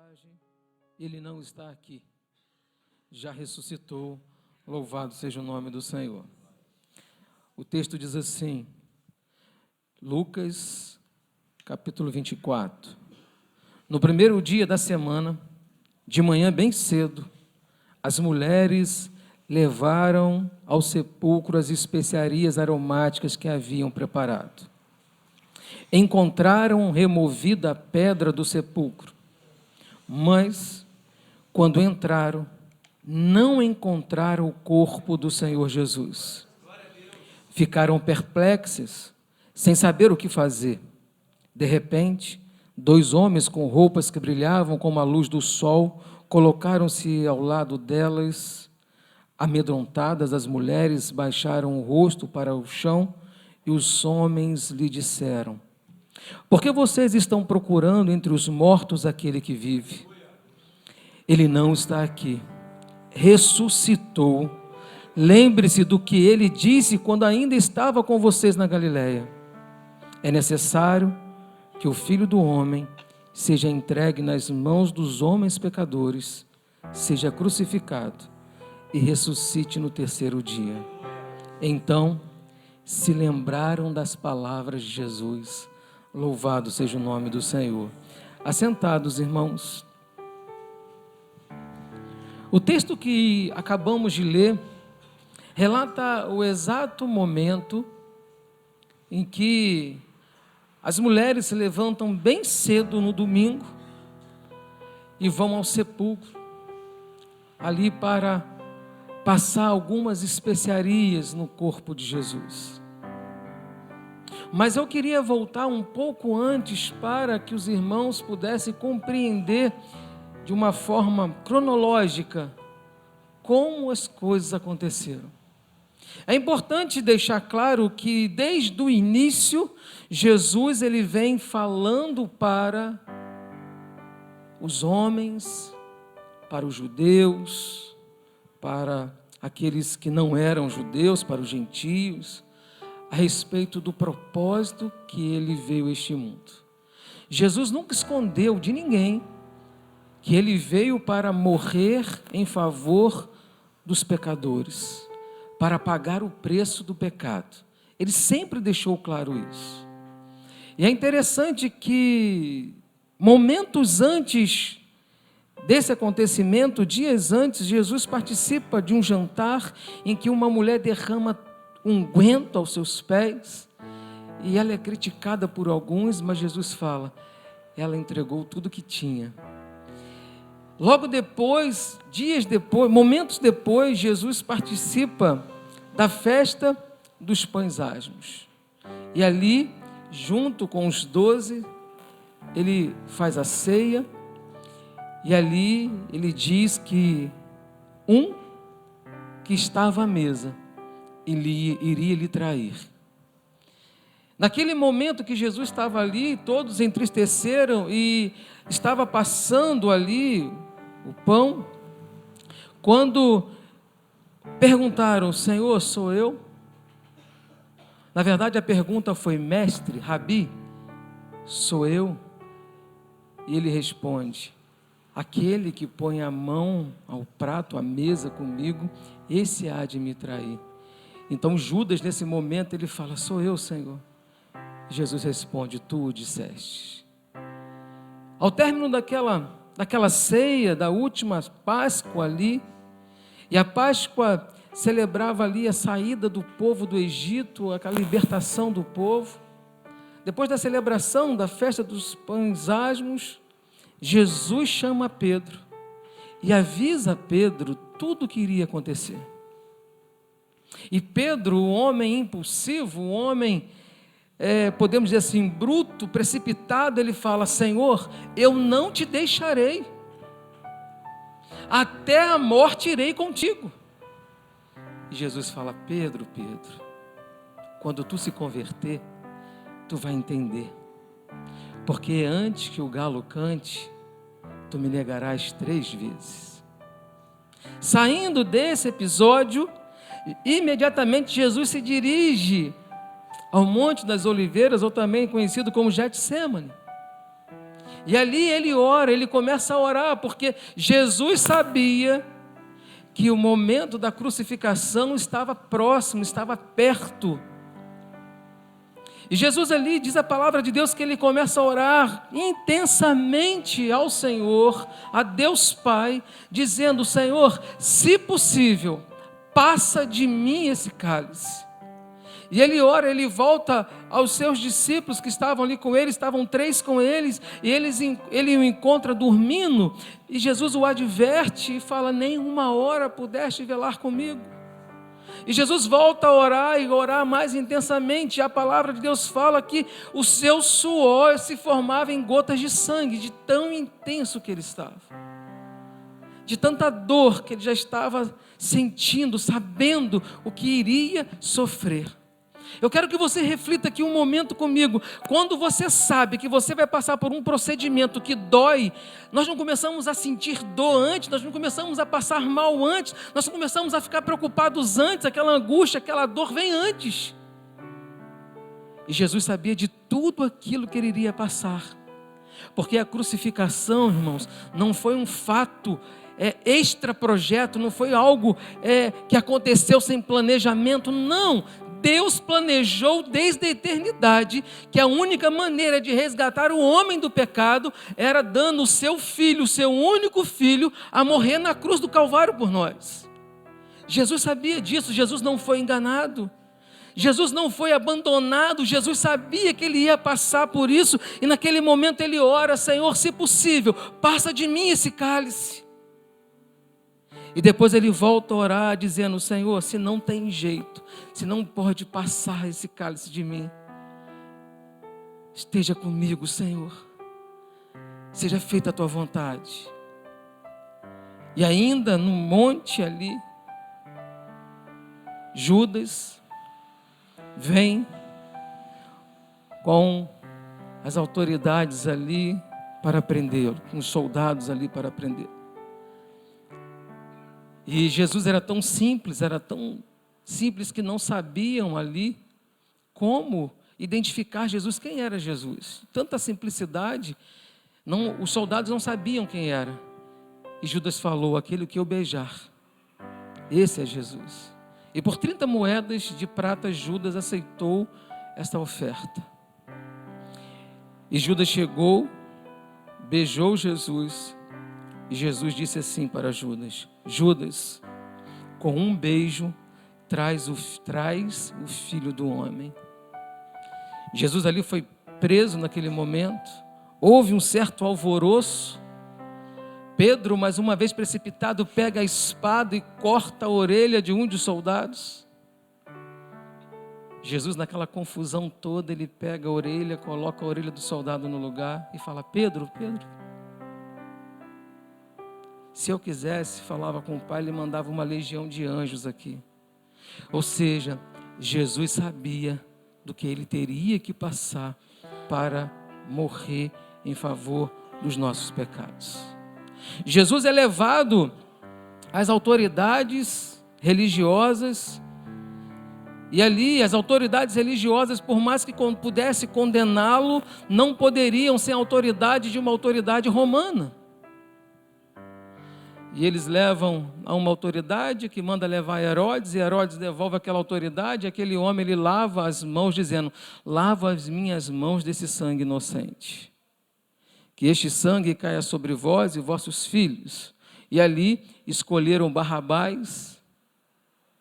mensagem, ele não está aqui. Já ressuscitou, louvado seja o nome do Senhor. O texto diz assim, Lucas, capítulo 24. No primeiro dia da semana, de manhã bem cedo, as mulheres levaram ao sepulcro as especiarias aromáticas que haviam preparado. Encontraram removida a pedra do sepulcro, mas, quando entraram, não encontraram o corpo do Senhor Jesus. Ficaram perplexos, sem saber o que fazer. De repente, 2 homens com roupas que brilhavam como a luz do sol colocaram-se ao lado delas. Amedrontadas, as mulheres baixaram o rosto para o chão e os homens lhe disseram: por que vocês estão procurando entre os mortos aquele que vive? Ele não está aqui, ressuscitou. Lembre-se do que ele disse quando ainda estava com vocês na Galileia. É necessário que o Filho do Homem seja entregue nas mãos dos homens pecadores, seja crucificado e ressuscite no 3º dia. Então, se lembraram das palavras de Jesus. Louvado seja o nome do Senhor. Assentados, irmãos. O texto que acabamos de ler relata o exato momento em que as mulheres se levantam bem cedo no domingo e vão ao sepulcro, ali para passar algumas especiarias no corpo de Jesus. Mas eu queria voltar um pouco antes para que os irmãos pudessem compreender de uma forma cronológica como as coisas aconteceram. É importante deixar claro que desde o início Jesus ele vem falando para os homens, para os judeus, para aqueles que não eram judeus, para os gentios, a respeito do propósito que ele veio a este mundo. Jesus nunca escondeu de ninguém que ele veio para morrer em favor dos pecadores, para pagar o preço do pecado. Ele sempre deixou claro isso. E é interessante que momentos antes desse acontecimento, dias antes, Jesus participa de um jantar em que uma mulher derrama unguento aos seus pés, e ela é criticada por alguns, mas Jesus fala, ela entregou tudo que tinha. Logo depois, dias depois, momentos depois, Jesus participa da festa dos pães asmos, e ali, junto com os 12, ele faz a ceia, e ali ele diz que um que estava à mesa, ele iria lhe trair. Naquele momento que Jesus estava ali, todos entristeceram e estava passando ali o pão, quando perguntaram, Senhor, sou eu? Na verdade a pergunta foi, mestre, rabi, sou eu? E ele responde, aquele que põe a mão ao prato, à mesa comigo, esse há de me trair. Então Judas, nesse momento, ele fala, sou eu, Senhor. Jesus responde, tu o disseste. Ao término daquela ceia, da última Páscoa ali, e a Páscoa celebrava ali a saída do povo do Egito, aquela libertação do povo. Depois da celebração da festa dos pães asmos, Jesus chama Pedro e avisa Pedro tudo o que iria acontecer. E Pedro, o homem impulsivo, o homem, podemos dizer assim, bruto, precipitado, ele fala, Senhor, eu não te deixarei, até a morte irei contigo. E Jesus fala, Pedro, quando tu se converter, tu vai entender, porque antes que o galo cante, tu me negarás 3 vezes. Saindo desse episódio, imediatamente Jesus se dirige ao Monte das Oliveiras, ou também conhecido como Getsemane. E ali ele ora, ele começa a orar, porque Jesus sabia que o momento da crucificação estava próximo, estava perto. E Jesus ali, diz a palavra de Deus, que ele começa a orar intensamente ao Senhor, a Deus Pai, dizendo: Senhor, se possível, passa de mim esse cálice. E ele ora, ele volta aos seus discípulos que estavam ali com ele, estavam 3 com eles, e ele o encontra dormindo, e Jesus o adverte e fala: nem uma hora pudeste velar comigo. E Jesus volta a orar e orar mais intensamente. E a palavra de Deus fala que o seu suor se formava em gotas de sangue, de tão intenso que ele estava, de tanta dor que ele já estava sentindo, sabendo o que iria sofrer. Eu quero que você reflita aqui um momento comigo. Quando você sabe que você vai passar por um procedimento que dói, nós não começamos a sentir dor antes, nós não começamos a passar mal antes, nós não começamos a ficar preocupados antes, aquela angústia, aquela dor vem antes. E Jesus sabia de tudo aquilo que ele iria passar, porque a crucificação, irmãos, não foi um fato extra projeto, não foi algo que aconteceu sem planejamento, não. Deus planejou desde a eternidade que a única maneira de resgatar o homem do pecado era dando o seu filho, o seu único filho, a morrer na cruz do Calvário por nós. Jesus sabia disso, Jesus não foi enganado, Jesus não foi abandonado, Jesus sabia que ele ia passar por isso, e naquele momento ele ora: Senhor, se possível, passa de mim esse cálice. E depois ele volta a orar dizendo: Senhor, se não tem jeito, se não pode passar esse cálice de mim, esteja comigo, Senhor, seja feita a tua vontade. E ainda no monte ali, Judas vem com as autoridades ali para prendê-lo, com os soldados ali para prendê-lo. E Jesus era tão simples que não sabiam ali como identificar Jesus, quem era Jesus. Tanta simplicidade, os soldados não sabiam quem era. E Judas falou: aquele que eu beijar, esse é Jesus. E por 30 moedas de prata, Judas aceitou esta oferta. E Judas chegou, beijou Jesus, e Jesus disse assim para Judas: Judas, com um beijo, traz o filho do homem. Jesus ali foi preso naquele momento, houve um certo alvoroço. Pedro, mais uma vez precipitado, pega a espada e corta a orelha de um dos soldados. Jesus, naquela confusão toda, ele pega a orelha, coloca a orelha do soldado no lugar e fala: Pedro, se eu quisesse, falava com o Pai, ele mandava uma legião de anjos aqui. Ou seja, Jesus sabia do que ele teria que passar para morrer em favor dos nossos pecados. Jesus é levado às autoridades religiosas, e ali as autoridades religiosas, por mais que pudesse condená-lo, não poderiam ser autoridade de uma autoridade romana. E eles levam a uma autoridade que manda levar Herodes, e Herodes devolve aquela autoridade, e aquele homem ele lava as mãos dizendo: lava as minhas mãos desse sangue inocente, que este sangue caia sobre vós e vossos filhos. E ali escolheram Barrabás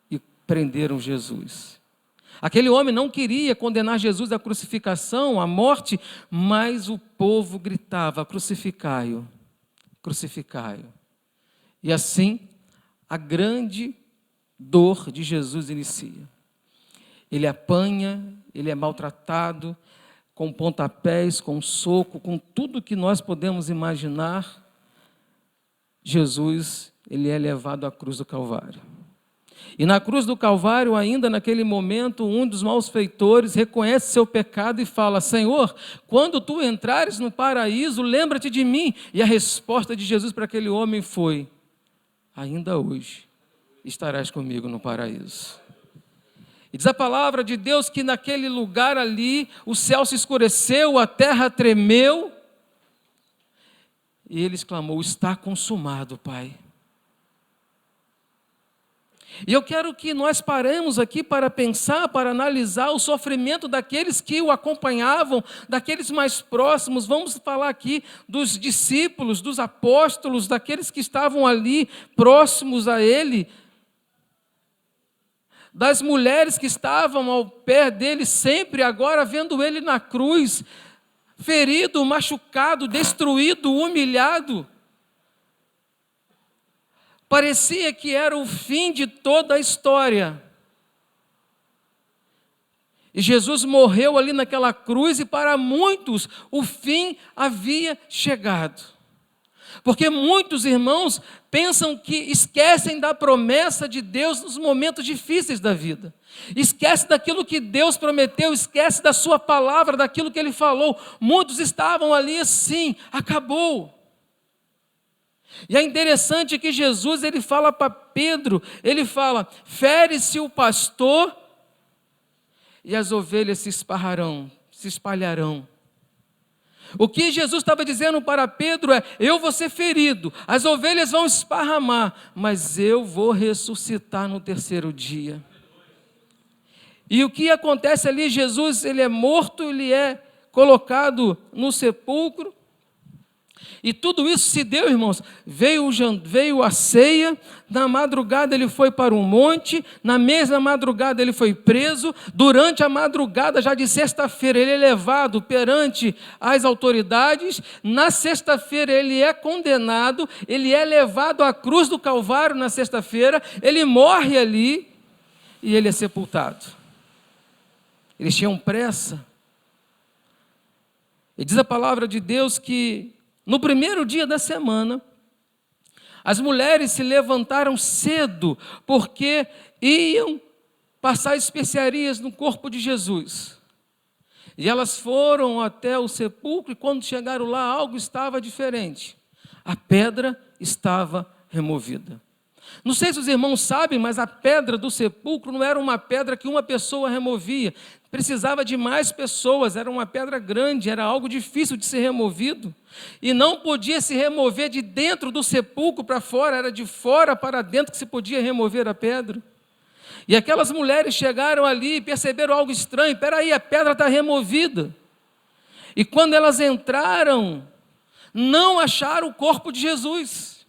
e prenderam Jesus. Aquele homem não queria condenar Jesus à crucificação, à morte, mas o povo gritava: crucificai-o, crucificai-o. E assim, a grande dor de Jesus inicia. Ele apanha, ele é maltratado, com pontapés, com soco, com tudo que nós podemos imaginar. Jesus, ele é levado à cruz do Calvário. E na cruz do Calvário, ainda naquele momento, um dos malfeitores reconhece seu pecado e fala: Senhor, quando tu entrares no paraíso, lembra-te de mim. E a resposta de Jesus para aquele homem foi: ainda hoje estarás comigo no paraíso. E diz a palavra de Deus que naquele lugar ali, o céu se escureceu, a terra tremeu, E ele exclamou: está consumado, Pai. E eu quero que nós paremos aqui para pensar, para analisar o sofrimento daqueles que o acompanhavam, daqueles mais próximos. Vamos falar aqui dos discípulos, dos apóstolos, daqueles que estavam ali próximos a ele, das mulheres que estavam ao pé dele sempre, agora vendo ele na cruz, ferido, machucado, destruído, humilhado. Parecia que era o fim de toda a história. E Jesus morreu ali naquela cruz, e para muitos o fim havia chegado. Porque muitos irmãos pensam que esquecem da promessa de Deus nos momentos difíceis da vida. Esquece daquilo que Deus prometeu, esquece da sua palavra, daquilo que Ele falou. Muitos estavam ali assim: acabou. E é interessante que Jesus, ele fala para Pedro, ele fala: fere-se o pastor e as ovelhas se espalharão. O que Jesus estava dizendo para Pedro é: eu vou ser ferido, as ovelhas vão esparramar, mas eu vou ressuscitar no terceiro dia. E o que acontece ali? Jesus, ele é morto, ele é colocado no sepulcro. E tudo isso se deu, irmãos. Veio a ceia, na madrugada ele foi para um monte, na mesma madrugada ele foi preso, durante a madrugada, já de sexta-feira, ele é levado perante as autoridades, na sexta-feira ele é condenado, ele é levado à cruz do Calvário na sexta-feira, ele morre ali e ele é sepultado. Eles tinham pressa. E diz a palavra de Deus que no primeiro dia da semana, as mulheres se levantaram cedo, porque iam passar especiarias no corpo de Jesus. E elas foram até o sepulcro, e quando chegaram lá, algo estava diferente. A pedra estava removida. Não sei se os irmãos sabem, mas a pedra do sepulcro não era uma pedra que uma pessoa removia. Precisava de mais pessoas, era uma pedra grande, era algo difícil de ser removido. E não podia se remover de dentro do sepulcro para fora, era de fora para dentro que se podia remover a pedra. E aquelas mulheres chegaram ali e perceberam algo estranho: peraí, a pedra está removida. E quando elas entraram, não acharam o corpo de Jesus.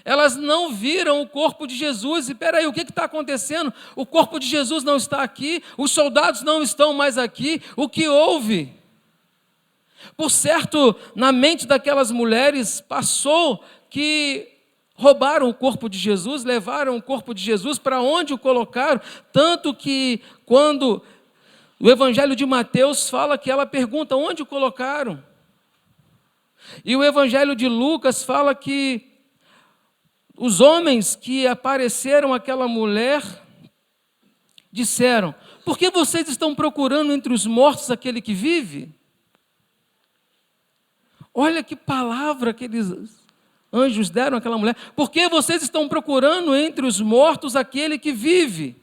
Elas não viram o corpo de Jesus. E peraí, o que está acontecendo? O corpo de Jesus não está aqui, os soldados não estão mais aqui, o que houve? Por certo, na mente daquelas mulheres passou que roubaram o corpo de Jesus, levaram o corpo de Jesus, para onde o colocaram? Tanto que quando o Evangelho de Mateus fala que ela pergunta: onde o colocaram? E o Evangelho de Lucas fala que os homens que apareceram àquela mulher disseram: por que vocês estão procurando entre os mortos aquele que vive? Olha que palavra aqueles anjos deram àquela mulher. Por que vocês estão procurando entre os mortos aquele que vive?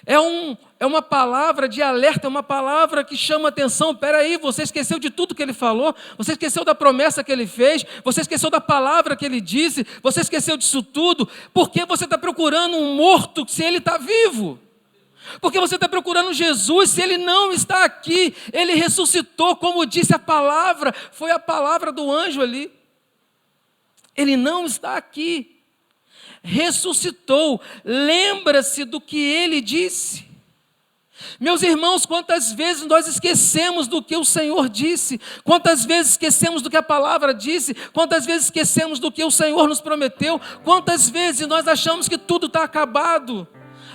É uma palavra de alerta, é uma palavra que chama atenção. Peraí, você esqueceu de tudo que ele falou? Você esqueceu da promessa que ele fez? Você esqueceu da palavra que ele disse? Você esqueceu disso tudo? Por que você está procurando um morto se ele está vivo? Por que você está procurando Jesus se ele não está aqui? Ele ressuscitou, como disse a palavra, foi a palavra do anjo ali. Ele não está aqui. Ressuscitou, lembra-se do que ele disse. Meus irmãos, quantas vezes nós esquecemos do que o Senhor disse, quantas vezes esquecemos do que a palavra disse, quantas vezes esquecemos do que o Senhor nos prometeu, quantas vezes nós achamos que tudo está acabado.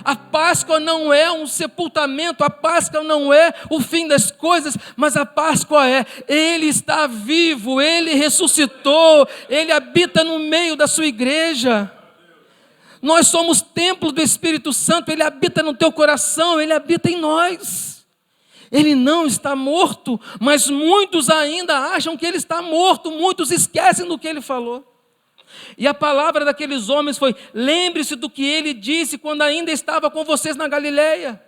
A Páscoa não é um sepultamento, a Páscoa não é o fim das coisas, mas a Páscoa Ele está vivo, Ele ressuscitou, Ele habita no meio da sua igreja. Nós somos templo do Espírito Santo, Ele habita no teu coração, Ele habita em nós. Ele não está morto, mas muitos ainda acham que Ele está morto, muitos esquecem do que Ele falou. E a palavra daqueles homens foi: lembre-se do que Ele disse quando ainda estava com vocês na Galileia.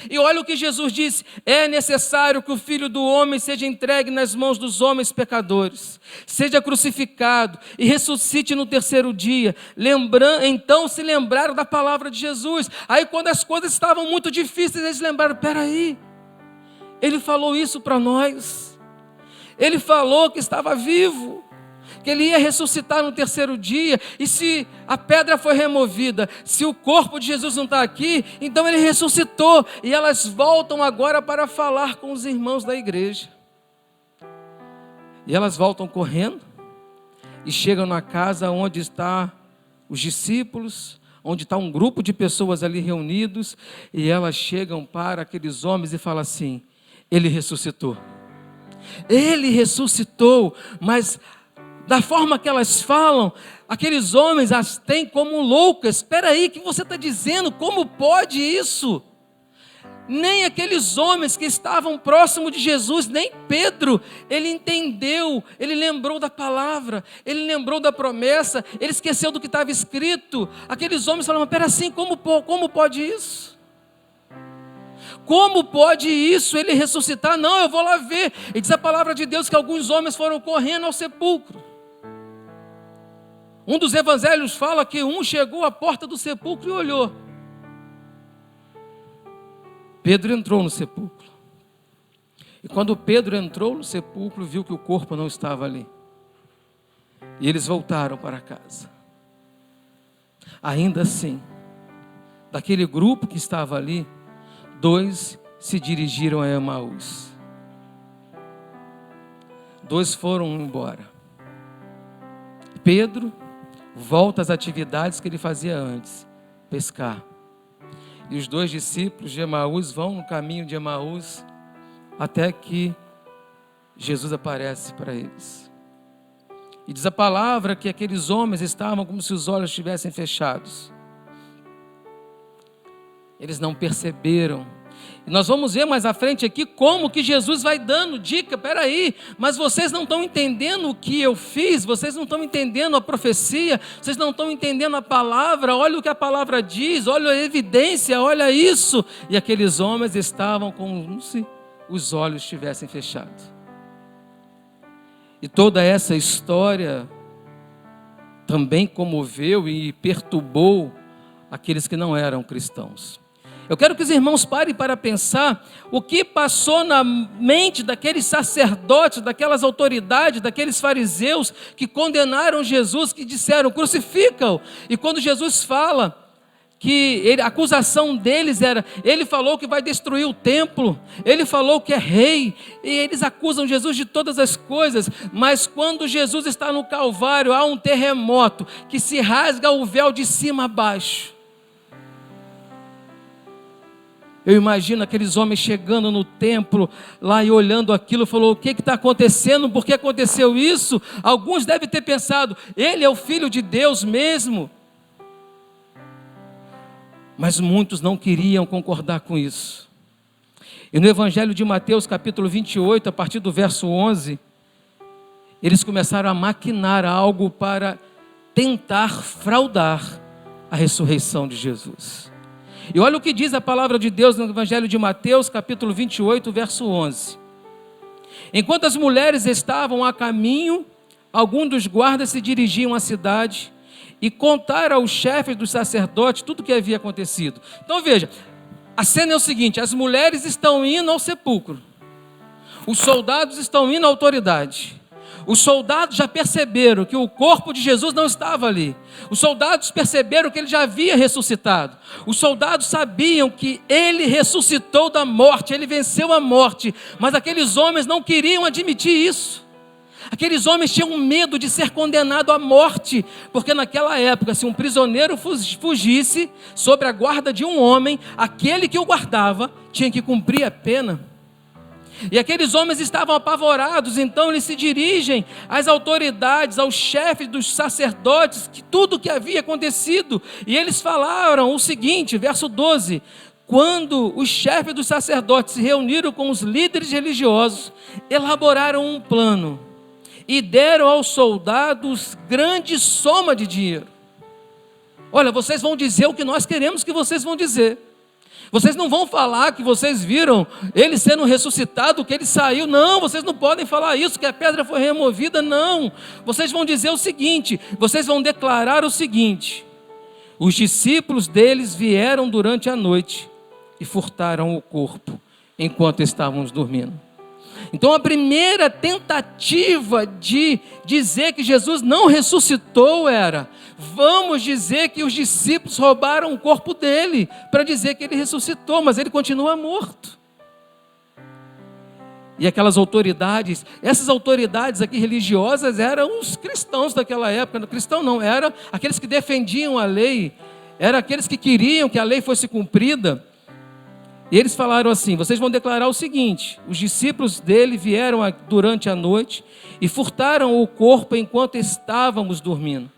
E olha o que Jesus disse: é necessário que o Filho do Homem seja entregue nas mãos dos homens pecadores, seja crucificado e ressuscite no terceiro dia. Então se lembraram da palavra de Jesus. Aí quando as coisas estavam muito difíceis, eles lembraram: peraí, ele falou isso para nós. Ele falou que estava vivo, que ele ia ressuscitar no terceiro dia. E se a pedra foi removida, se o corpo de Jesus não está aqui, então ele ressuscitou. E elas voltam agora para falar com os irmãos da igreja. E elas voltam correndo e chegam na casa onde estão os discípulos, onde está um grupo de pessoas ali reunidos. E elas chegam para aqueles homens e falam assim: ele ressuscitou. Ele ressuscitou. Mas da forma que elas falam, aqueles homens as têm como loucas. Espera aí, o que você está dizendo? Como pode isso? Nem aqueles homens que estavam próximos de Jesus, nem Pedro, ele entendeu, ele lembrou da palavra, ele lembrou da promessa, ele esqueceu do que estava escrito. Aqueles homens falaram: espera assim, como pode isso? Como pode isso, ele ressuscitar? Não, eu vou lá ver. E diz a palavra de Deus que alguns homens foram correndo ao sepulcro. Um dos evangelhos fala que um chegou à porta do sepulcro e olhou. Pedro entrou no sepulcro. E quando Pedro entrou no sepulcro, viu que o corpo não estava ali. E eles voltaram para casa. Ainda assim, daquele grupo que estava ali, 2 se dirigiram a Emaús. 2 foram embora. Pedro volta às atividades que ele fazia antes, pescar. E os 2 discípulos de Emaús vão no caminho de Emaús, até que Jesus aparece para eles. E diz a palavra que aqueles homens estavam como se os olhos estivessem fechados. Eles não perceberam. E nós vamos ver mais à frente aqui como que Jesus vai dando dica. Peraí, mas vocês não estão entendendo o que eu fiz, vocês não estão entendendo a profecia, vocês não estão entendendo a palavra. Olha o que a palavra diz, olha a evidência, olha isso. E aqueles homens estavam como se os olhos estivessem fechados. E toda essa história também comoveu e perturbou aqueles que não eram cristãos. Eu quero que os irmãos parem para pensar o que passou na mente daqueles sacerdotes, daquelas autoridades, daqueles fariseus que condenaram Jesus, que disseram: crucifica-o. E quando Jesus fala que a acusação deles era: ele falou que vai destruir o templo, ele falou que é rei, e eles acusam Jesus de todas as coisas. Mas quando Jesus está no Calvário, há um terremoto que se rasga o véu de cima a baixo. Eu imagino aqueles homens chegando no templo lá e olhando aquilo, falou: o que está acontecendo? Por que aconteceu isso? Alguns devem ter pensado: ele é o Filho de Deus mesmo. Mas muitos não queriam concordar com isso. E no Evangelho de Mateus, capítulo 28, a partir do verso 11, eles começaram a maquinar algo para tentar fraudar a ressurreição de Jesus. E olha o que diz a palavra de Deus no Evangelho de Mateus, capítulo 28, verso 11. Enquanto as mulheres estavam a caminho, alguns dos guardas se dirigiam à cidade e contaram aos chefes dos sacerdotes tudo o que havia acontecido. Então veja, a cena é o seguinte: as mulheres estão indo ao sepulcro, os soldados estão indo à autoridade. Os soldados já perceberam que o corpo de Jesus não estava ali. Os soldados perceberam que ele já havia ressuscitado. Os soldados sabiam que ele ressuscitou da morte, ele venceu a morte. Mas aqueles homens não queriam admitir isso. Aqueles homens tinham medo de ser condenado à morte, porque naquela época, se um prisioneiro fugisse sob a guarda de um homem, aquele que o guardava tinha que cumprir a pena. E aqueles homens estavam apavorados, então eles se dirigem às autoridades, aos chefes dos sacerdotes, que tudo o que havia acontecido. E eles falaram o seguinte, verso 12: quando os chefes dos sacerdotes se reuniram com os líderes religiosos, elaboraram um plano e deram aos soldados grande soma de dinheiro. Olha, vocês vão dizer o que nós queremos que vocês vão dizer. Vocês não vão falar que vocês viram ele sendo ressuscitado, que ele saiu. Não, vocês não podem falar isso, que a pedra foi removida. Não. Vocês vão dizer o seguinte, vocês vão declarar o seguinte: os discípulos deles vieram durante a noite e furtaram o corpo enquanto estávamos dormindo. Então a primeira tentativa de dizer que Jesus não ressuscitou era: vamos dizer que os discípulos roubaram o corpo dele, para dizer que ele ressuscitou, mas ele continua morto. E aquelas autoridades, essas autoridades aqui religiosas eram os cristãos daquela época. Cristão não, eram aqueles que defendiam a lei, eram aqueles que queriam que a lei fosse cumprida. E eles falaram assim: vocês vão declarar o seguinte: os discípulos dele vieram durante a noite e furtaram o corpo enquanto estávamos dormindo.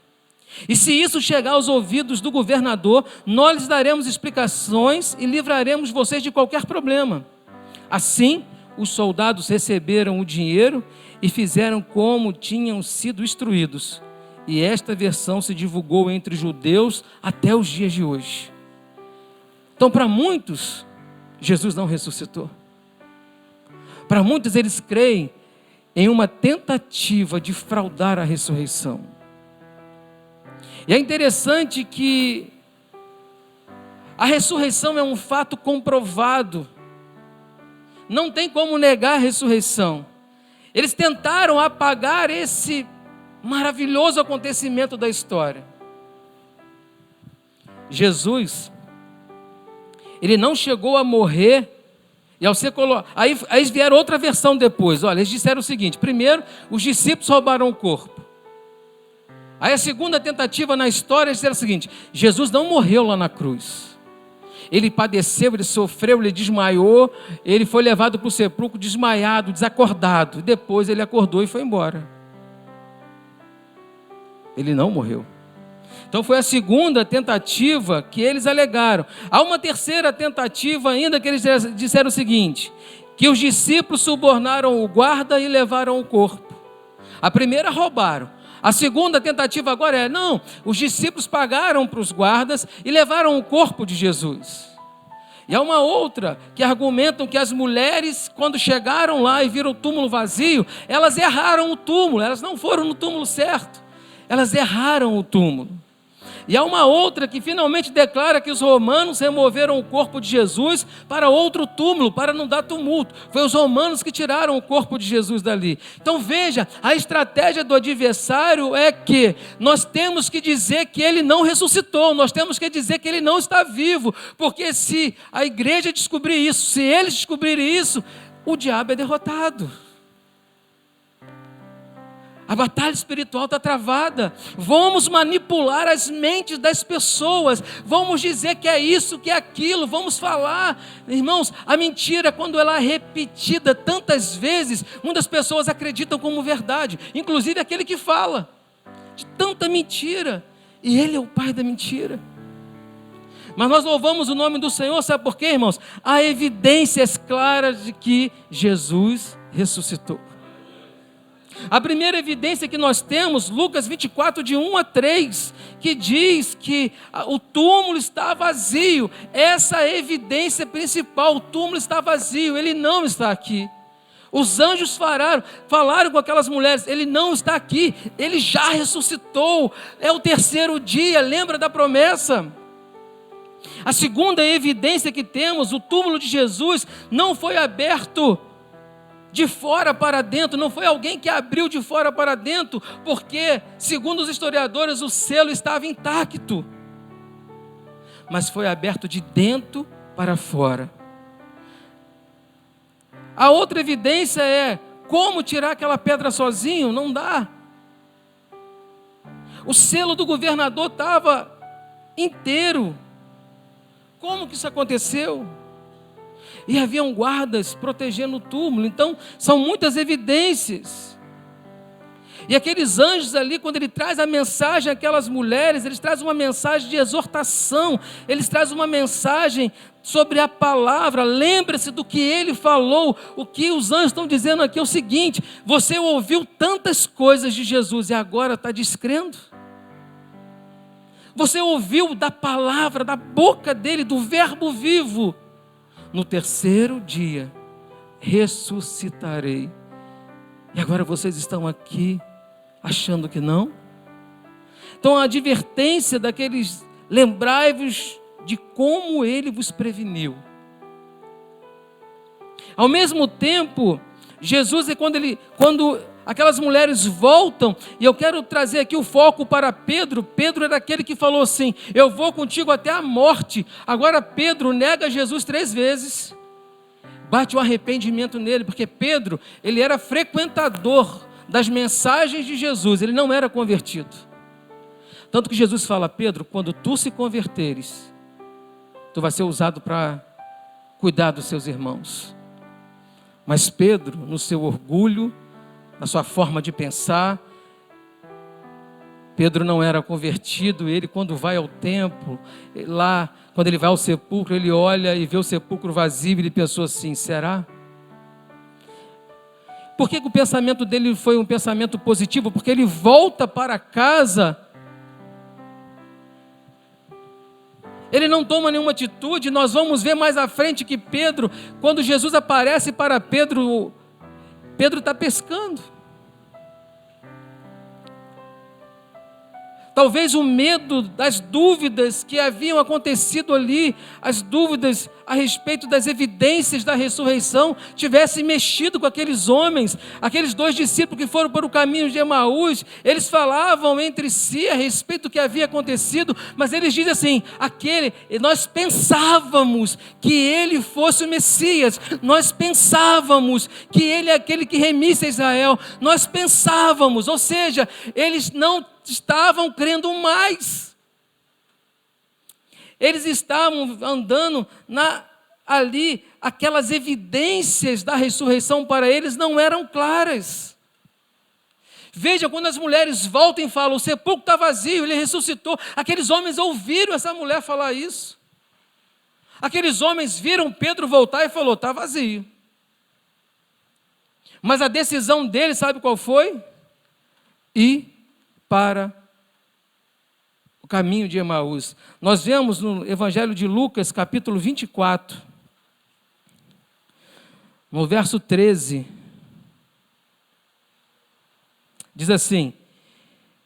E se isso chegar aos ouvidos do governador, nós lhes daremos explicações e livraremos vocês de qualquer problema. Assim, os soldados receberam o dinheiro e fizeram como tinham sido instruídos. E esta versão se divulgou entre os judeus até os dias de hoje. Então, para muitos, Jesus não ressuscitou. Para muitos, eles creem em uma tentativa de fraudar a ressurreição. E é interessante que a ressurreição é um fato comprovado. Não tem como negar a ressurreição. Eles tentaram apagar esse maravilhoso acontecimento da história. Jesus, ele não chegou a morrer, e ao ser colocado, aí vieram outra versão depois. Olha, eles disseram o seguinte: primeiro, os discípulos roubaram o corpo. Aí a segunda tentativa na história, eles disseram o seguinte: Jesus não morreu lá na cruz. Ele padeceu, ele sofreu, ele desmaiou, ele foi levado para o sepulcro desmaiado, desacordado. E depois ele acordou e foi embora. Ele não morreu. Então foi a segunda tentativa que eles alegaram. Há uma terceira tentativa ainda, que eles disseram o seguinte: que os discípulos subornaram o guarda e levaram o corpo. A primeira roubaram. A segunda tentativa agora é: não, os discípulos pagaram para os guardas e levaram o corpo de Jesus. E há uma outra que argumentam que as mulheres, quando chegaram lá e viram o túmulo vazio, elas erraram o túmulo, elas não foram no túmulo certo, elas erraram o túmulo. E há uma outra que finalmente declara que os romanos removeram o corpo de Jesus para outro túmulo, para não dar tumulto. Foi os romanos que tiraram o corpo de Jesus dali. Então veja, a estratégia do adversário é que nós temos que dizer que ele não ressuscitou, nós temos que dizer que ele não está vivo, porque se a igreja descobrir isso, se eles descobrirem isso, o diabo é derrotado. A batalha espiritual está travada. Vamos manipular as mentes das pessoas. Vamos dizer que é isso, que é aquilo. Vamos falar. Irmãos, a mentira, quando ela é repetida tantas vezes, muitas pessoas acreditam como verdade. Inclusive aquele que fala. De tanta mentira. E ele é o pai da mentira. Mas nós louvamos o nome do Senhor. Sabe por quê, irmãos? Há evidências claras de que Jesus ressuscitou. A primeira evidência que nós temos, Lucas 24, de 1 a 3, que diz que o túmulo está vazio. Essa é a evidência principal: o túmulo está vazio, ele não está aqui. Os anjos falaram com aquelas mulheres: ele não está aqui, ele já ressuscitou, é o terceiro dia, lembra da promessa? A segunda evidência que temos: o túmulo de Jesus não foi aberto de fora para dentro, não foi alguém que abriu de fora para dentro, porque, segundo os historiadores, o selo estava intacto, mas foi aberto de dentro para fora. A outra evidência é: como tirar aquela pedra sozinho? Não dá. O selo do governador estava inteiro. Como que isso aconteceu? E haviam guardas protegendo o túmulo. Então, são muitas evidências. E aqueles anjos ali, quando ele traz a mensagem àquelas mulheres, eles trazem uma mensagem de exortação, eles trazem uma mensagem sobre a palavra. Lembre-se do que ele falou. O que os anjos estão dizendo aqui é o seguinte: você ouviu tantas coisas de Jesus e agora está descrendo? Você ouviu da palavra, da boca dele, do verbo vivo, no terceiro dia ressuscitarei. E agora vocês estão aqui achando que não? Então a advertência daqueles, lembrai-vos de como ele vos preveniu. Ao mesmo tempo, Jesus, quando aquelas mulheres voltam, e eu quero trazer aqui o foco para Pedro. Pedro era aquele que falou assim: eu vou contigo até a morte. Agora Pedro nega Jesus 3 vezes. Bate o arrependimento nele, porque Pedro, ele era frequentador das mensagens de Jesus, ele não era convertido. Tanto que Jesus fala: Pedro, quando tu se converteres, tu vai ser usado para cuidar dos seus irmãos. Mas Pedro, no seu orgulho, na sua forma de pensar, Pedro não era convertido. Ele, quando vai ao templo, lá, quando ele vai ao sepulcro, ele olha e vê o sepulcro vazio, e ele pensou assim: será? Por que o pensamento dele foi um pensamento positivo? Porque ele volta para casa, ele não toma nenhuma atitude. Nós vamos ver mais à frente que Pedro, quando Jesus aparece para Pedro, Pedro está pescando. Talvez o medo das dúvidas que haviam acontecido ali, as dúvidas a respeito das evidências da ressurreição, tivesse mexido com aqueles homens, aqueles 2 discípulos que foram para o caminho de Emaús. Eles falavam entre si a respeito do que havia acontecido, mas eles dizem assim: nós pensávamos que ele fosse o Messias, nós pensávamos que ele é aquele que remisse a Israel, nós pensávamos, ou seja, eles não estavam crendo mais. Eles estavam andando ali, aquelas evidências da ressurreição para eles não eram claras. Veja, quando as mulheres voltam e falam: o sepulcro está vazio, ele ressuscitou. Aqueles homens ouviram essa mulher falar isso. Aqueles homens viram Pedro voltar e falou: está vazio. Mas a decisão deles, sabe qual foi? Ir para o caminho de Emaús. Nós vemos no Evangelho de Lucas, capítulo 24, no verso 13, diz assim: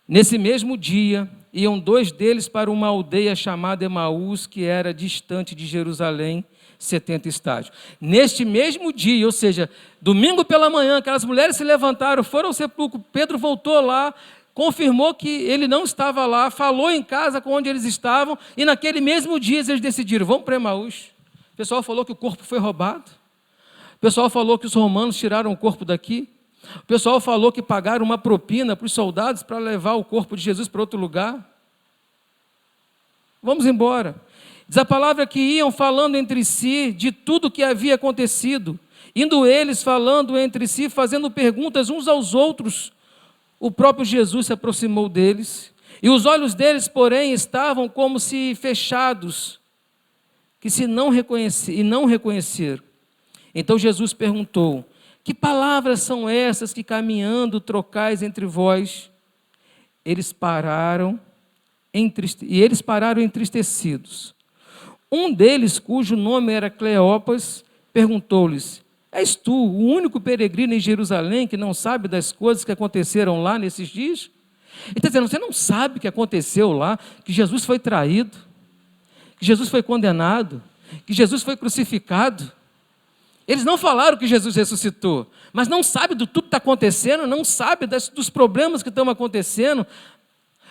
nesse mesmo dia, iam 2 deles para uma aldeia chamada Emaús, que era distante de Jerusalém, 70 estádios. Neste mesmo dia, ou seja, domingo pela manhã, aquelas mulheres se levantaram, foram ao sepulcro, Pedro voltou lá, confirmou que ele não estava lá, falou em casa com onde eles estavam, e naquele mesmo dia eles decidiram: vamos para Emaús. O pessoal falou que o corpo foi roubado, o pessoal falou que os romanos tiraram o corpo daqui, o pessoal falou que pagaram uma propina para os soldados para levar o corpo de Jesus para outro lugar. Vamos embora. Diz a palavra que iam falando entre si de tudo o que havia acontecido, indo eles falando entre si, fazendo perguntas uns aos outros. O próprio Jesus se aproximou deles, e os olhos deles, porém, estavam como se fechados, não reconheceram. Então Jesus perguntou: que palavras são essas que caminhando trocais entre vós? Eles pararam entristecidos. Um deles, cujo nome era Cleopas, perguntou-lhes: és tu o único peregrino em Jerusalém que não sabe das coisas que aconteceram lá nesses dias? Ele está dizendo: você não sabe o que aconteceu lá, que Jesus foi traído, que Jesus foi condenado, que Jesus foi crucificado. Eles não falaram que Jesus ressuscitou, mas não sabem de tudo que está acontecendo, não sabem dos problemas que estão acontecendo.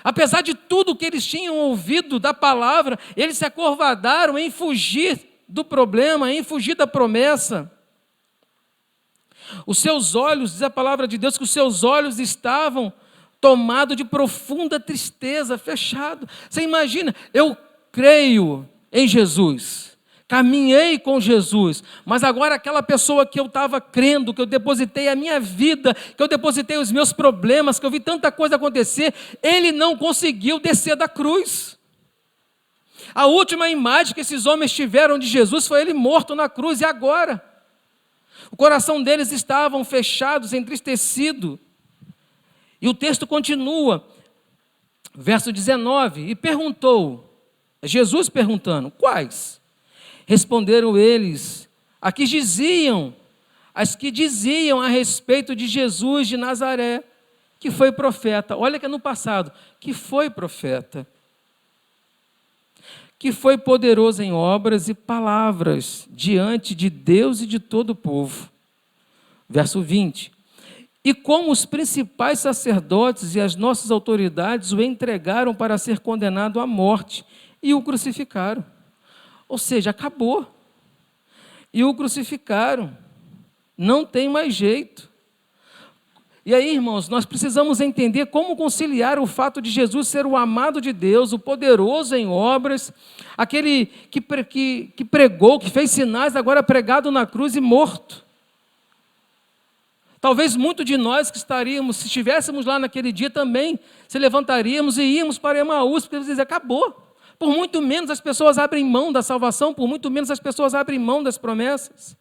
Apesar de tudo que eles tinham ouvido da palavra, eles se acovadaram em fugir do problema, em fugir da promessa. Os seus olhos, diz a palavra de Deus, que os seus olhos estavam tomados de profunda tristeza, fechados. Você imagina, eu creio em Jesus, caminhei com Jesus, mas agora aquela pessoa que eu estava crendo, que eu depositei a minha vida, que eu depositei os meus problemas, que eu vi tanta coisa acontecer, ele não conseguiu descer da cruz. A última imagem que esses homens tiveram de Jesus foi ele morto na cruz, e agora? O coração deles estavam fechados, entristecido. E o texto continua, verso 19, e perguntou, Jesus perguntando: quais? Responderam eles: as que diziam a respeito de Jesus de Nazaré, que foi profeta. Olha que é no passado, que foi profeta, que foi poderoso em obras e palavras diante de Deus e de todo o povo. Verso 20. E como os principais sacerdotes e as nossas autoridades o entregaram para ser condenado à morte e o crucificaram. Ou seja, acabou. E o crucificaram. Não tem mais jeito. E aí, irmãos, nós precisamos entender como conciliar o fato de Jesus ser o amado de Deus, o poderoso em obras, aquele que pregou, que fez sinais, agora pregado na cruz e morto. Talvez muito de nós que estaríamos, se estivéssemos lá naquele dia também, se levantaríamos e íamos para Emaús, porque eles dizem, acabou. Por muito menos as pessoas abrem mão da salvação, por muito menos as pessoas abrem mão das promessas.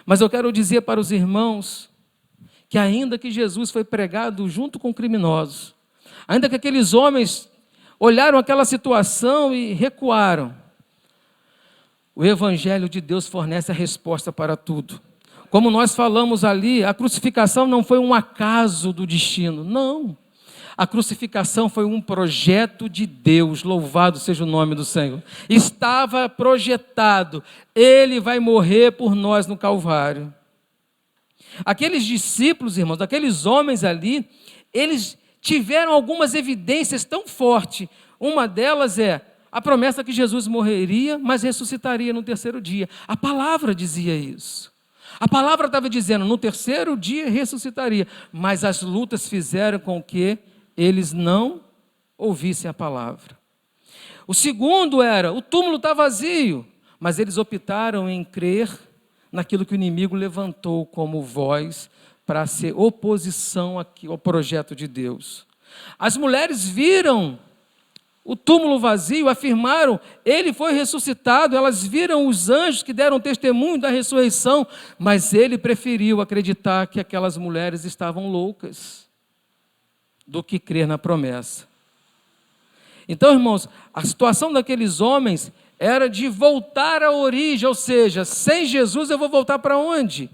Mas eu quero dizer para os irmãos que ainda que Jesus foi pregado junto com criminosos, ainda que aqueles homens olharam aquela situação e recuaram, o Evangelho de Deus fornece a resposta para tudo. Como nós falamos ali, a crucificação não foi um acaso do destino, não. A crucificação foi um projeto de Deus, louvado seja o nome do Senhor. Estava projetado, Ele vai morrer por nós no Calvário. Aqueles discípulos, irmãos, aqueles homens ali, eles tiveram algumas evidências tão fortes. Uma delas é a promessa que Jesus morreria, mas ressuscitaria no terceiro dia. A palavra dizia isso. A palavra estava dizendo, no terceiro dia ressuscitaria, mas as lutas fizeram com que eles não ouvissem a palavra. O segundo era, o túmulo está vazio, mas eles optaram em crer naquilo que o inimigo levantou como voz para ser oposição ao projeto de Deus. As mulheres viram o túmulo vazio, afirmaram, ele foi ressuscitado, elas viram os anjos que deram testemunho da ressurreição, mas ele preferiu acreditar que aquelas mulheres estavam loucas do que crer na promessa. Então, irmãos, a situação daqueles homens era de voltar à origem, ou seja, sem Jesus eu vou voltar para onde?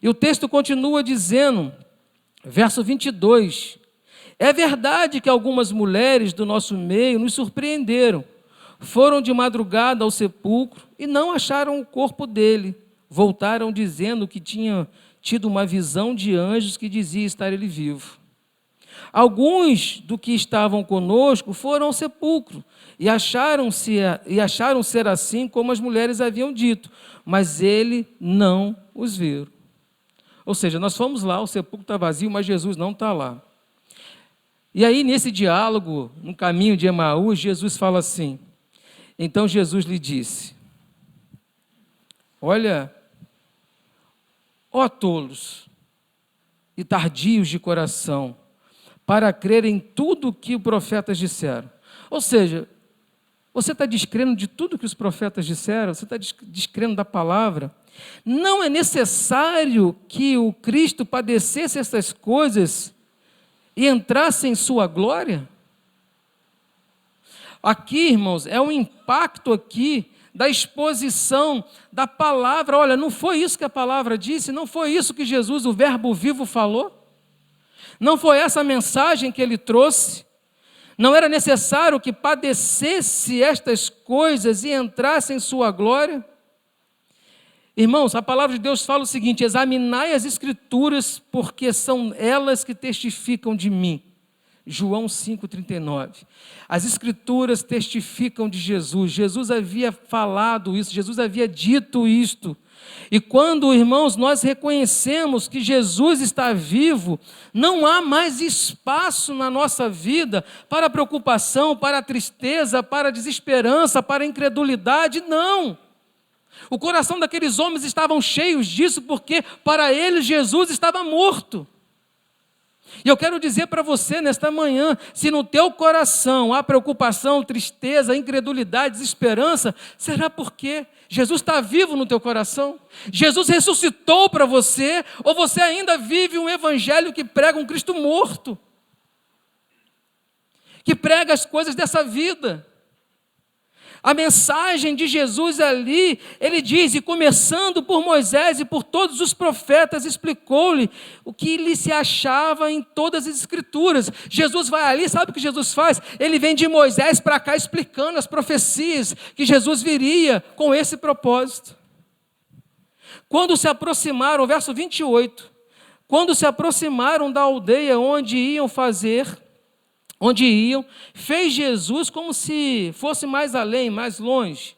E o texto continua dizendo, verso 22, é verdade que algumas mulheres do nosso meio nos surpreenderam, foram de madrugada ao sepulcro e não acharam o corpo dele, voltaram dizendo que tinham tido uma visão de anjos que dizia estar ele vivo. Alguns do que estavam conosco foram ao sepulcro e acharam ser assim como as mulheres haviam dito, mas ele não os viu. Ou seja, nós fomos lá, o sepulcro está vazio, mas Jesus não está lá. E aí, nesse diálogo, no caminho de Emaús, Jesus fala assim, então Jesus lhe disse, olha, ó tolos e tardios de coração, para crer em tudo que os profetas disseram. Ou seja, você está descrendo de tudo que os profetas disseram? Você está descrendo da palavra? Não é necessário que o Cristo padecesse essas coisas e entrasse em sua glória? Aqui, irmãos, é um impacto aqui da exposição da palavra. Olha, não foi isso que a palavra disse, não foi isso que Jesus, o verbo vivo, falou? Não foi essa a mensagem que ele trouxe? Não era necessário que padecesse estas coisas e entrasse em sua glória? Irmãos, a palavra de Deus fala o seguinte, examinai as Escrituras, porque são elas que testificam de mim. João 5,39. As Escrituras testificam de Jesus. Jesus havia falado isso, Jesus havia dito isto. E quando, irmãos, nós reconhecemos que Jesus está vivo, não há mais espaço na nossa vida para preocupação, para tristeza, para desesperança, para incredulidade, não. O coração daqueles homens estavam cheios disso, porque para eles Jesus estava morto. E eu quero dizer para você nesta manhã, se no teu coração há preocupação, tristeza, incredulidade, desesperança, será porque Jesus está vivo no teu coração? Jesus ressuscitou para você? Ou você ainda vive um evangelho que prega um Cristo morto? Que prega as coisas dessa vida? A mensagem de Jesus ali, ele diz, e começando por Moisés e por todos os profetas, explicou-lhe o que lhe se achava em todas as escrituras. Jesus vai ali, sabe o que Jesus faz? Ele vem de Moisés para cá explicando as profecias que Jesus viria com esse propósito. Quando se aproximaram, verso 28, quando se aproximaram da aldeia onde iam, fez Jesus como se fosse mais além, mais longe.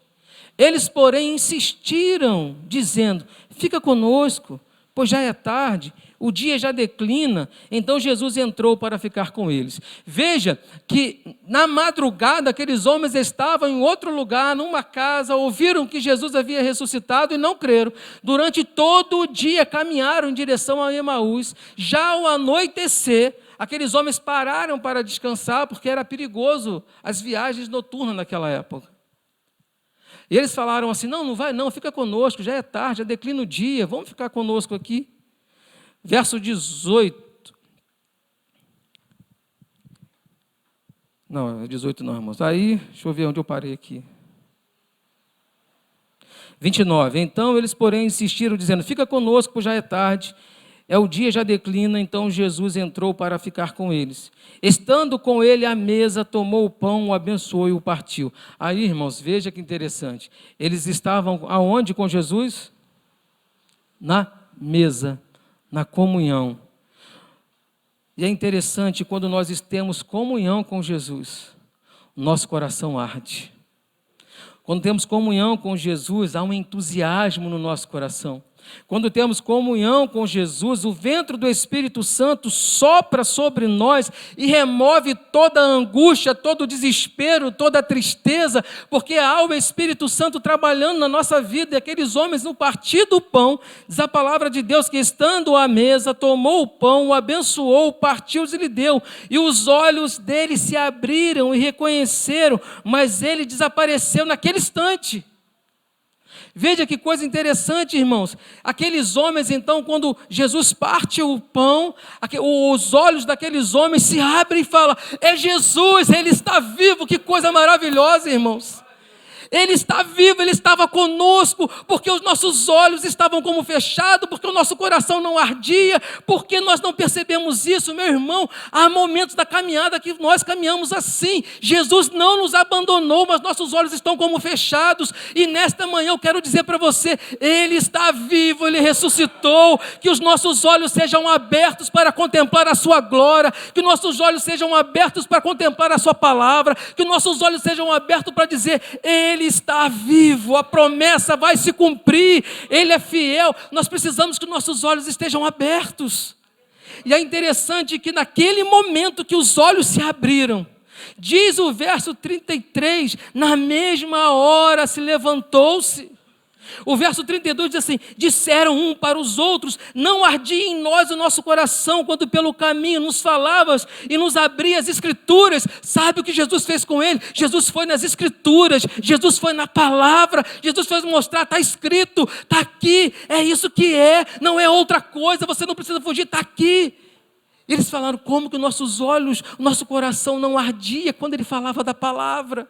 Eles, porém, insistiram, dizendo, fica conosco, pois já é tarde, o dia já declina. Então Jesus entrou para ficar com eles. Veja que na madrugada aqueles homens estavam em outro lugar, numa casa, ouviram que Jesus havia ressuscitado e não creram. Durante todo o dia caminharam em direção a Emaús. Já ao anoitecer, aqueles homens pararam para descansar, porque era perigoso as viagens noturnas naquela época. E eles falaram assim, não vai não, fica conosco, já é tarde, já declina o dia, vamos ficar conosco aqui. Verso 18. Não, 18 não, irmãos. Aí, deixa eu ver onde eu parei aqui. 29. Então eles, porém, insistiram, dizendo, fica conosco, pois já é tarde, o dia já declina. Então Jesus entrou para ficar com eles. Estando com ele à mesa, tomou o pão, o abençoou e o partiu. Aí, irmãos, veja que interessante. Eles estavam aonde com Jesus? Na mesa, na comunhão. E é interessante, quando nós temos comunhão com Jesus, nosso coração arde. Quando temos comunhão com Jesus, há um entusiasmo no nosso coração. Quando temos comunhão com Jesus, o vento do Espírito Santo sopra sobre nós e remove toda a angústia, todo o desespero, toda a tristeza, porque há o Espírito Santo trabalhando na nossa vida. E aqueles homens, no partir do pão, diz a palavra de Deus que, estando à mesa, tomou o pão, o abençoou, partiu e lhe deu. E os olhos dele se abriram e reconheceram, mas ele desapareceu naquele instante. Veja que coisa interessante, irmãos. Aqueles homens, então, quando Jesus parte o pão, os olhos daqueles homens se abrem e falam, é Jesus, Ele está vivo. Que coisa maravilhosa, irmãos. Ele está vivo, Ele estava conosco, porque os nossos olhos estavam como fechados, porque o nosso coração não ardia, porque nós não percebemos isso, meu irmão. Há momentos da caminhada que nós caminhamos assim. Jesus não nos abandonou, mas nossos olhos estão como fechados. E nesta manhã eu quero dizer para você, Ele está vivo, Ele ressuscitou. Que os nossos olhos sejam abertos para contemplar a sua glória, que nossos olhos sejam abertos para contemplar a sua palavra, que nossos olhos sejam abertos para dizer, Ele está vivo, a promessa vai se cumprir, Ele é fiel. Nós precisamos que nossos olhos estejam abertos. E é interessante que naquele momento que os olhos se abriram, diz o verso 33, na mesma hora se levantou-se. O verso 32 diz assim, disseram um para os outros, não ardia em nós o nosso coração, quando pelo caminho nos falavas e nos abria as escrituras. Sabe o que Jesus fez com ele? Jesus foi nas escrituras, Jesus foi na palavra, Jesus foi mostrar, está escrito, está aqui, é isso que é, não é outra coisa, você não precisa fugir, está aqui. Eles falaram, como que nossos olhos, o nosso coração não ardia quando ele falava da palavra?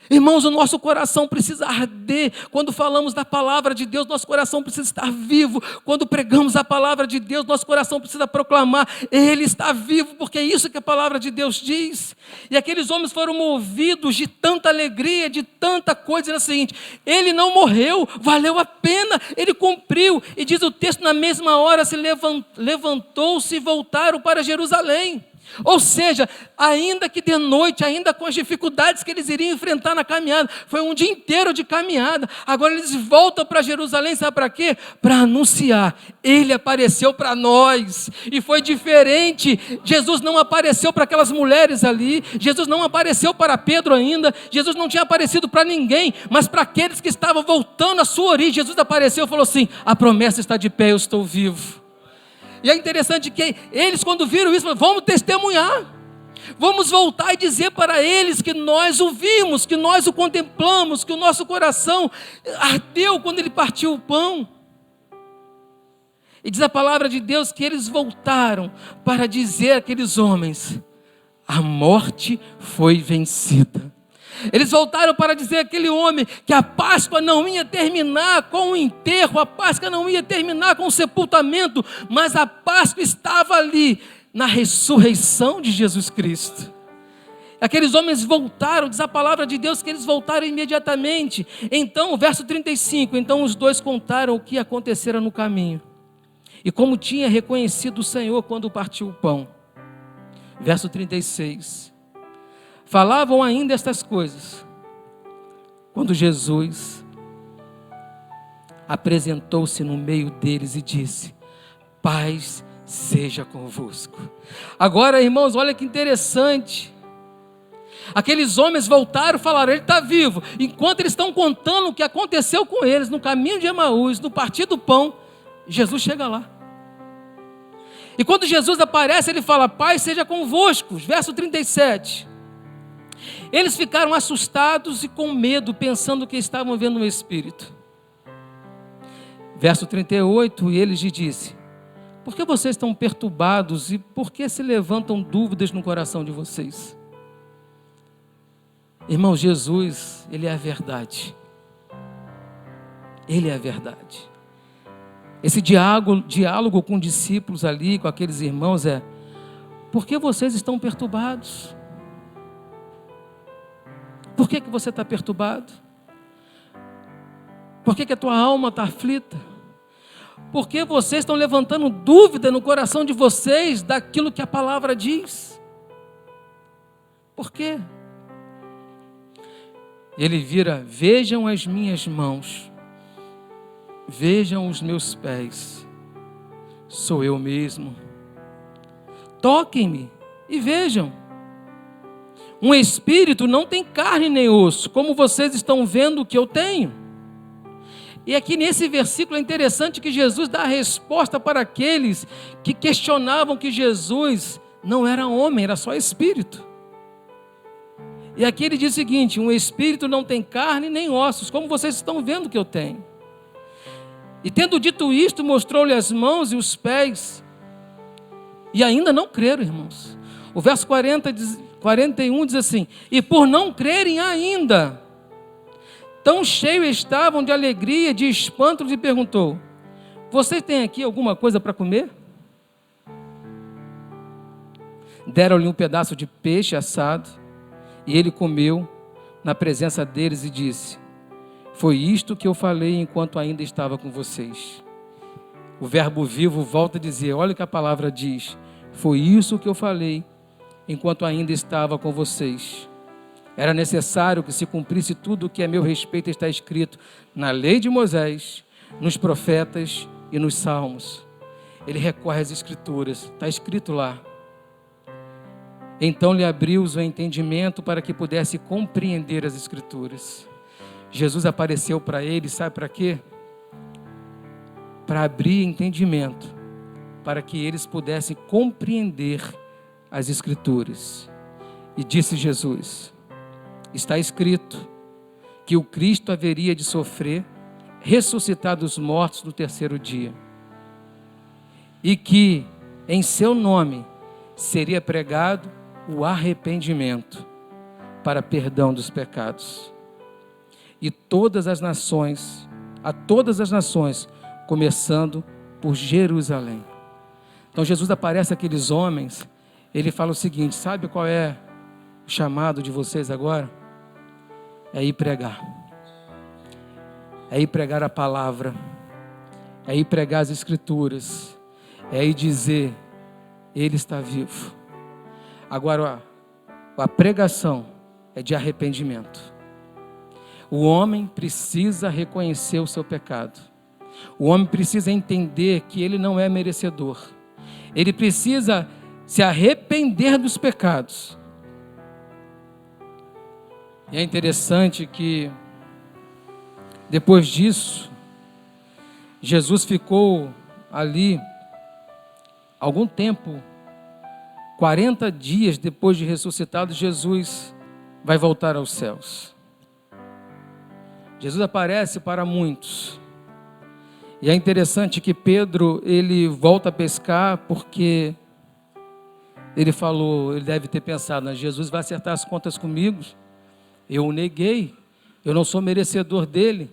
Irmãos, o nosso coração precisa arder. Quando falamos da palavra de Deus, nosso coração precisa estar vivo. Quando pregamos a palavra de Deus, nosso coração precisa proclamar, Ele está vivo, porque é isso que a palavra de Deus diz. E aqueles homens foram movidos de tanta alegria, de tanta coisa, é o seguinte, Ele não morreu, valeu a pena, Ele cumpriu. E diz o texto, na mesma hora se levantou-se e voltaram para Jerusalém. Ou seja, ainda que de noite, ainda com as dificuldades que eles iriam enfrentar na caminhada, foi um dia inteiro de caminhada, agora eles voltam para Jerusalém, sabe para quê? Para anunciar, Ele apareceu para nós, e foi diferente. Jesus não apareceu para aquelas mulheres ali, Jesus não apareceu para Pedro ainda, Jesus não tinha aparecido para ninguém, mas para aqueles que estavam voltando à sua origem, Jesus apareceu e falou assim, a promessa está de pé, eu estou vivo. E é interessante que eles, quando viram isso, falaram, vamos testemunhar. Vamos voltar e dizer para eles que nós o vimos, que nós o contemplamos, que o nosso coração ardeu quando ele partiu o pão. E diz a palavra de Deus que eles voltaram para dizer àqueles homens, a morte foi vencida. Eles voltaram para dizer àquele homem que a Páscoa não ia terminar com o enterro, a Páscoa não ia terminar com o sepultamento, mas a Páscoa estava ali, na ressurreição de Jesus Cristo. Aqueles homens voltaram, diz a palavra de Deus que eles voltaram imediatamente. Então, o verso 35, então os dois contaram o que acontecera no caminho e como tinha reconhecido o Senhor quando partiu o pão. Verso 36, falavam ainda estas coisas, quando Jesus apresentou-se no meio deles e disse: paz seja convosco. Agora, irmãos, olha que interessante. Aqueles homens voltaram e falaram: ele está vivo. Enquanto eles estão contando o que aconteceu com eles no caminho de Emaús, no partir do pão, Jesus chega lá. E quando Jesus aparece, ele fala: paz seja convosco. Verso 37. Eles ficaram assustados e com medo, pensando que estavam vendo um espírito. Verso 38, e ele lhes disse: por que vocês estão perturbados e por que se levantam dúvidas no coração de vocês? Irmão, Jesus, Ele é a verdade. Ele é a verdade. Esse diálogo com discípulos ali, com aqueles irmãos é: por que vocês estão perturbados? Por que você está perturbado? Por que a tua alma está aflita? Por que vocês estão levantando dúvida no coração de vocês daquilo que a palavra diz? Por quê? Ele vira: vejam as minhas mãos, vejam os meus pés, sou eu mesmo. Toquem-me e vejam. Um espírito não tem carne nem osso, como vocês estão vendo que eu tenho. E aqui nesse versículo é interessante que Jesus dá a resposta para aqueles que questionavam que Jesus não era homem, era só espírito. E aqui ele diz o seguinte: um espírito não tem carne nem ossos, como vocês estão vendo que eu tenho. E tendo dito isto, mostrou-lhe as mãos e os pés, e ainda não creram, irmãos. O verso 41 diz assim: e por não crerem ainda, tão cheios estavam de alegria, de espanto, lhe perguntou: vocês têm aqui alguma coisa para comer? Deram-lhe um pedaço de peixe assado, e ele comeu na presença deles e disse: foi isto que eu falei enquanto ainda estava com vocês. O verbo vivo volta a dizer: olha o que a palavra diz: foi isso que eu falei enquanto ainda estava com vocês. Era necessário que se cumprisse tudo o que a meu respeito está escrito na lei de Moisés, nos profetas e nos salmos. Ele recorre às escrituras, está escrito lá. Então lhe abriu o entendimento para que pudesse compreender as escrituras. Jesus apareceu para ele, sabe para quê? Para abrir entendimento, para que eles pudessem compreender as escrituras. E disse Jesus: está escrito que o Cristo haveria de sofrer, ressuscitar dos mortos no terceiro dia, e que em seu nome seria pregado o arrependimento para perdão dos pecados. E a todas as nações, começando por Jerusalém. Então Jesus aparece àqueles homens, ele fala o seguinte: sabe qual é o chamado de vocês agora? É ir pregar. É ir pregar a palavra. É ir pregar as escrituras. É ir dizer: Ele está vivo. Agora, a pregação é de arrependimento. O homem precisa reconhecer o seu pecado. O homem precisa entender que ele não é merecedor. Ele precisa se arrepender dos pecados. E é interessante que, depois disso, Jesus ficou ali algum tempo, 40 dias depois de ressuscitado. Jesus vai voltar aos céus. Jesus aparece para muitos. E é interessante que Pedro, ele volta a pescar porque ele falou, ele deve ter pensado: Jesus vai acertar as contas comigo, eu o neguei, eu não sou merecedor dele.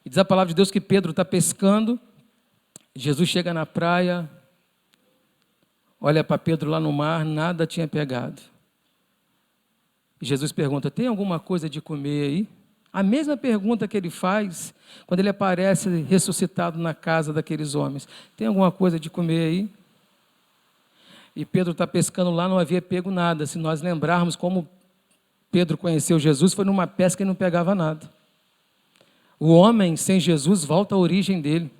E diz a palavra de Deus que Pedro está pescando, Jesus chega na praia, olha para Pedro lá no mar, nada tinha pegado. E Jesus pergunta, tem alguma coisa de comer aí? A mesma pergunta que ele faz quando ele aparece ressuscitado na casa daqueles homens. Tem alguma coisa de comer aí? E Pedro está pescando lá, não havia pego nada. Se nós lembrarmos como Pedro conheceu Jesus, foi numa pesca e não pegava nada. O homem sem Jesus volta à origem dele.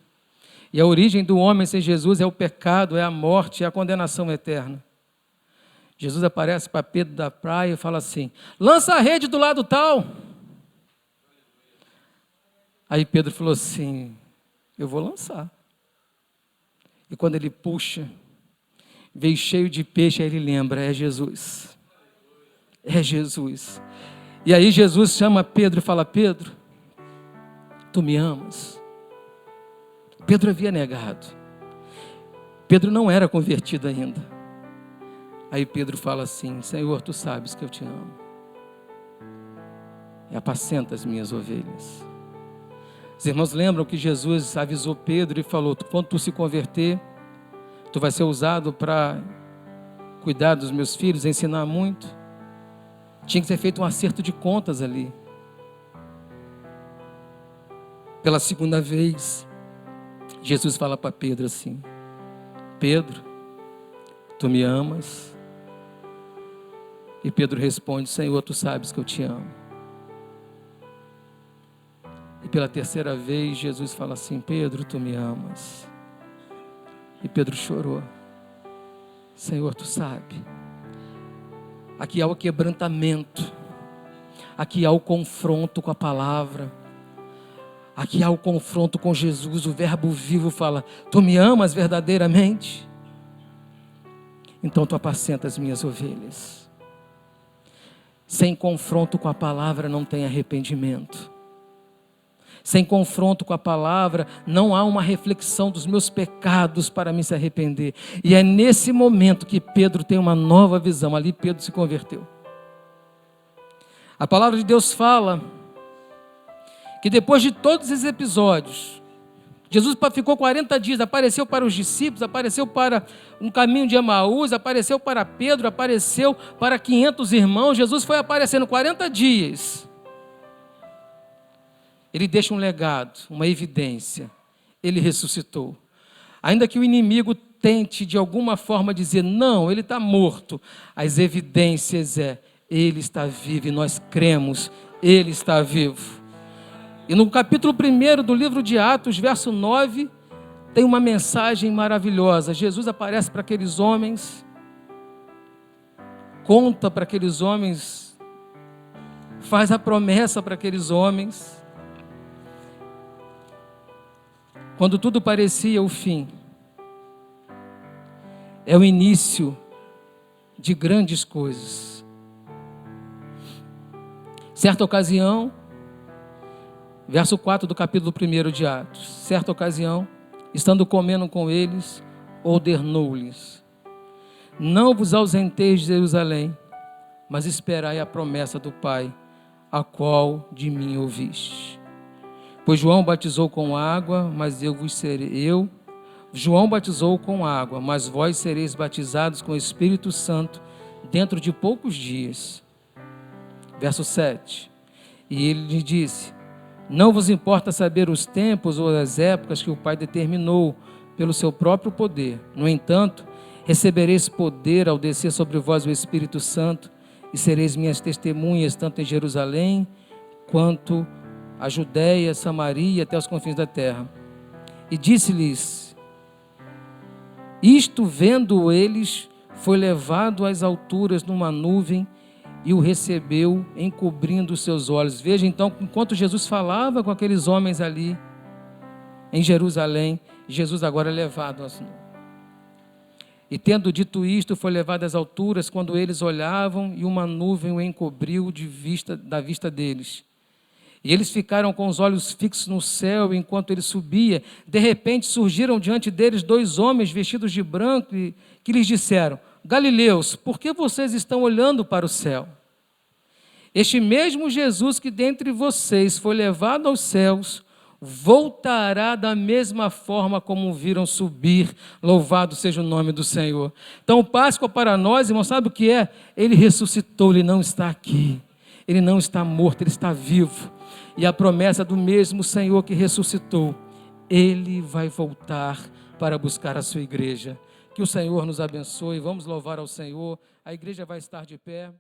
E a origem do homem sem Jesus é o pecado, é a morte, é a condenação eterna. Jesus aparece para Pedro da praia e fala assim, lança a rede do lado tal. Aí Pedro falou assim, eu vou lançar. E quando ele puxa, veio cheio de peixe, aí ele lembra, é Jesus. É Jesus. E aí Jesus chama Pedro e fala, Pedro, tu me amas? Pedro havia negado. Pedro não era convertido ainda. Aí Pedro fala assim, Senhor, tu sabes que eu te amo. E apacenta as minhas ovelhas. Os irmãos lembram que Jesus avisou Pedro e falou, quando tu se converter, tu vai ser usado para cuidar dos meus filhos, ensinar muito. Tinha que ser feito um acerto de contas ali. Pela segunda vez, Jesus fala para Pedro assim, Pedro, tu me amas? E Pedro responde, Senhor, tu sabes que eu te amo. E pela terceira vez, Jesus fala assim, Pedro, tu me amas? E Pedro chorou. Senhor, tu sabe. Aqui há o quebrantamento. Aqui há o confronto com a palavra. Aqui há o confronto com Jesus. O verbo vivo fala, tu me amas verdadeiramente? Então tu apacenta as minhas ovelhas. Sem confronto com a palavra não tem arrependimento. Sem confronto com a palavra, não há uma reflexão dos meus pecados para me se arrepender. E é nesse momento que Pedro tem uma nova visão. Ali Pedro se converteu. A palavra de Deus fala que depois de todos esses episódios, Jesus ficou 40 dias, apareceu para os discípulos, apareceu para um caminho de Emaús, apareceu para Pedro, apareceu para 500 irmãos. Jesus foi aparecendo 40 dias. Ele deixa um legado, uma evidência. Ele ressuscitou. Ainda que o inimigo tente de alguma forma dizer, não, ele está morto. As evidências ele está vivo e nós cremos, ele está vivo. E no capítulo 1 do livro de Atos, verso 9, tem uma mensagem maravilhosa. Jesus aparece para aqueles homens, conta para aqueles homens, faz a promessa para aqueles homens. Quando tudo parecia o fim, é o início de grandes coisas. Certa ocasião, verso 4 do capítulo 1 de Atos, certa ocasião, estando comendo com eles, ordenou-lhes, não vos ausenteis de Jerusalém, mas esperai a promessa do Pai, a qual de mim ouviste. Pois João batizou com água, mas João batizou com água, mas vós sereis batizados com o Espírito Santo dentro de poucos dias. Verso 7. E ele lhe disse, não vos importa saber os tempos ou as épocas que o Pai determinou pelo seu próprio poder. No entanto, recebereis poder ao descer sobre vós o Espírito Santo e sereis minhas testemunhas tanto em Jerusalém quanto a Judéia, Samaria, até os confins da terra. E disse-lhes, isto vendo eles, foi levado às alturas numa nuvem e o recebeu encobrindo os seus olhos. Veja então, enquanto Jesus falava com aqueles homens ali em Jerusalém, Jesus agora é levado às nuvens. E tendo dito isto, foi levado às alturas quando eles olhavam e uma nuvem o encobriu da vista deles. E eles ficaram com os olhos fixos no céu enquanto ele subia. De repente surgiram diante deles 2 homens vestidos de branco e que lhes disseram, Galileus, por que vocês estão olhando para o céu? Este mesmo Jesus que dentre vocês foi levado aos céus, voltará da mesma forma como viram subir, louvado seja o nome do Senhor. Então, Páscoa para nós, irmão, sabe o que é? Ele ressuscitou, ele não está aqui, ele não está morto, ele está vivo. E a promessa do mesmo Senhor que ressuscitou, ele vai voltar para buscar a sua igreja. Que o Senhor nos abençoe, vamos louvar ao Senhor, a igreja vai estar de pé.